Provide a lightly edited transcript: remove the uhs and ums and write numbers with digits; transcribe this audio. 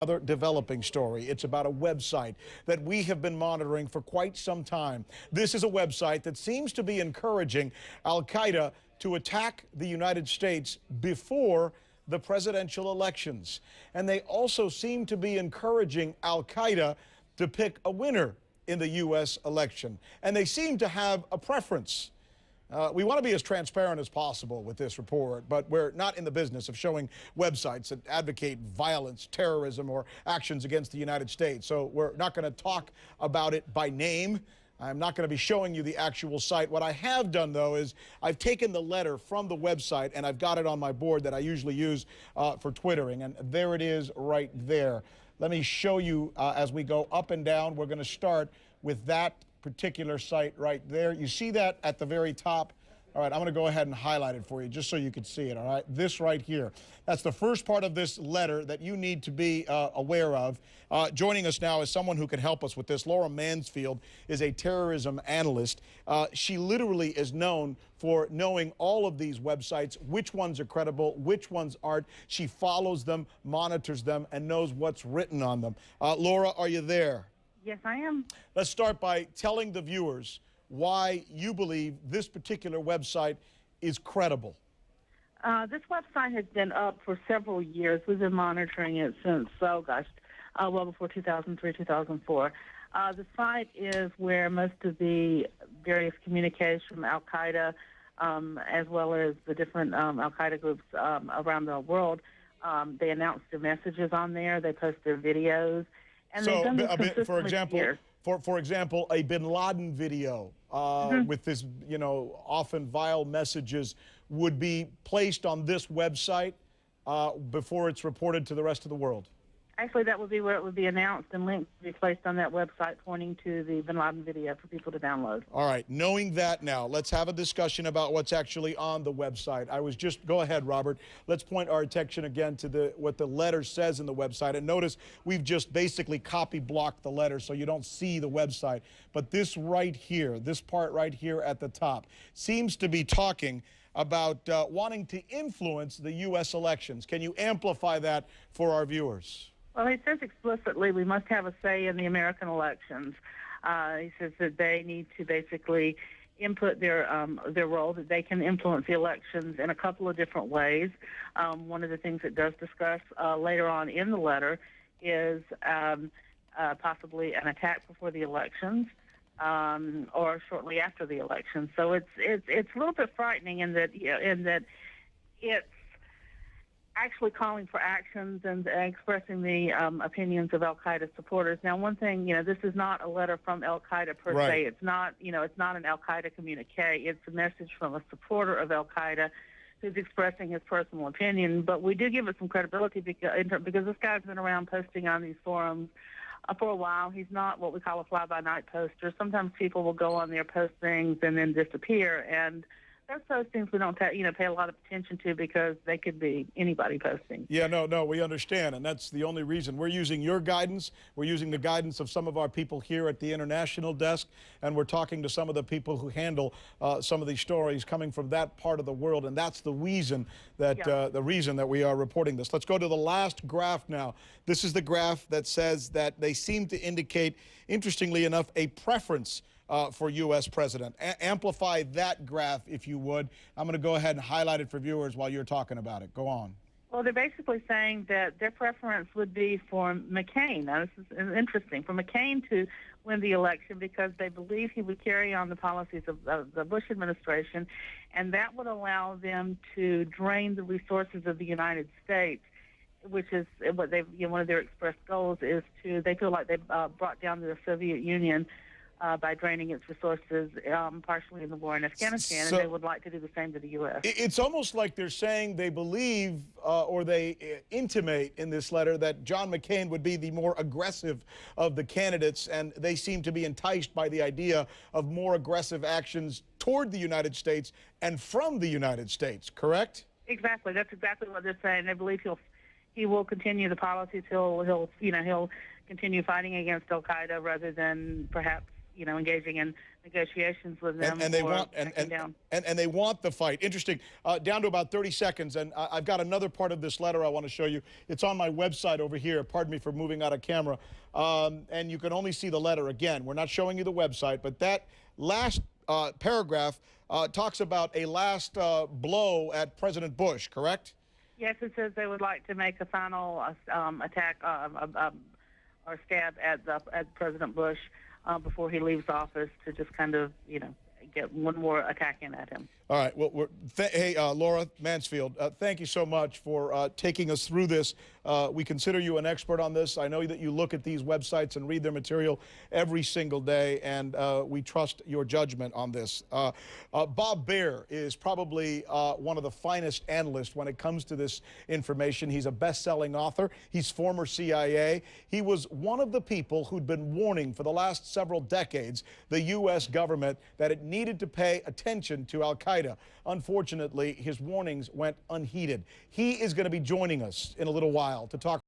Another developing story. It's about a website that we have been monitoring for quite some time. This is a website that seems to be encouraging Al-Qaeda to attack the United States before the presidential elections. And they also seem to be encouraging Al-Qaeda to pick a winner in the U.S. election. And they seem to have a preference. We want to be as transparent as possible with this report, but we're not in the business of showing websites that advocate violence, terrorism, or actions against the United States. So we're not going to talk about it by name. I'm not going to be showing you the actual site. What I have done, though, is I've taken the letter from the website, and I've got it on my board that I usually use for Twittering, and there it is right there. Let me show you as we go up and down. We're going to start with that particular site right there. You see that at the very top? All right, I'm going to go ahead and highlight it for you just so you can see it, all right? This right here. That's the first part of this letter that you need to be aware of. Joining us now is someone who can help us with this. Laura Mansfield is a terrorism analyst. She literally is known for knowing all of these websites, which ones are credible, which ones aren't. She follows them, monitors them, and knows what's written on them. Laura, are you there? Yes, I am. Let's start by telling the viewers why you believe this particular website is credible. This website has been up for several years. We've been monitoring it since, well before 2003, 2004. The site is where most of the various communiques from Al-Qaeda, as well as the different Al-Qaeda groups around the world, they announce their messages on there. They post their videos. And so, they've done this for example, a bin Laden video with this, often vile messages would be placed on this website before it's reported to the rest of the world. Actually, that would be where it would be announced and links would be placed on that website pointing to the bin Laden video for people to download. All right. Knowing that now, let's have a discussion about what's actually on the website. Go ahead, Robert. Let's point our attention again to what the letter says in the website. And notice we've just basically copy blocked the letter so you don't see the website. But this right here, this part right here at the top, seems to be talking about wanting to influence the U.S. elections. Can you amplify that for our viewers? Well, he says explicitly we must have a say in the American elections. He says that they need to basically input their role, that they can influence the elections in a couple of different ways. One of the things it does discuss later on in the letter is possibly an attack before the elections or shortly after the elections. So it's a little bit frightening in that it's actually calling for actions and expressing the opinions of Al-Qaeda supporters. Now, one thing, this is not a letter from Al-Qaeda per se. It's not, it's not an Al-Qaeda communique. It's a message from a supporter of Al-Qaeda who's expressing his personal opinion. But we do give it some credibility because this guy's been around posting on these forums for a while. He's not what we call a fly-by-night poster. Sometimes people will go on there, post things, and then disappear. And those things we don't pay a lot of attention to because they could be anybody posting. Yeah, no, we understand, and that's the only reason. We're using your guidance. We're using the guidance of some of our people here at the international desk, and we're talking to some of the people who handle some of these stories coming from that part of the world, and that's the reason that we are reporting this. Let's go to the last graph now. This is the graph that says that they seem to indicate, interestingly enough, a preference for U.S. president. Amplify that graph, if you would. I'm going to go ahead and highlight it for viewers while you're talking about it. Go on. Well, they're basically saying that their preference would be for McCain. Now, this is interesting, for McCain to win the election because they believe he would carry on the policies of the Bush administration, and that would allow them to drain the resources of the United States, which is what one of their expressed goals is to, they feel like they brought down the Soviet Union by draining its resources, partially in the war in Afghanistan, and they would like to do the same to the U.S. It's almost like they're saying they believe or they intimate in this letter that John McCain would be the more aggressive of the candidates, and they seem to be enticed by the idea of more aggressive actions toward the United States and from the United States, correct? Exactly. That's exactly what they're saying. They believe he will continue the policies. He'll continue fighting against Al-Qaeda rather than perhaps engaging in negotiations with them. And they or want backing down. and they want the fight. Interesting. Down to about 30 seconds, and I've got another part of this letter I want to show you. It's on my website over here. Pardon me for moving out of camera. And you can only see the letter. Again, we're not showing you the website, but that last paragraph talks about a last blow at President Bush, correct? Yes, it says they would like to make a final attack or stab at President Bush before he leaves office, to just kind of, get one more attack in at him. All right. Well, hey, Laura Mansfield, thank you so much for taking us through this. We consider you an expert on this. I know that you look at these websites and read their material every single day, and we trust your judgment on this. Bob Baer is probably one of the finest analysts when it comes to this information. He's a best-selling author. He's former CIA. He was one of the people who'd been warning for the last several decades the U.S. government that it needed to pay attention to al-Qaeda. Unfortunately, his warnings went unheeded. He is going to be joining us in a little while to talk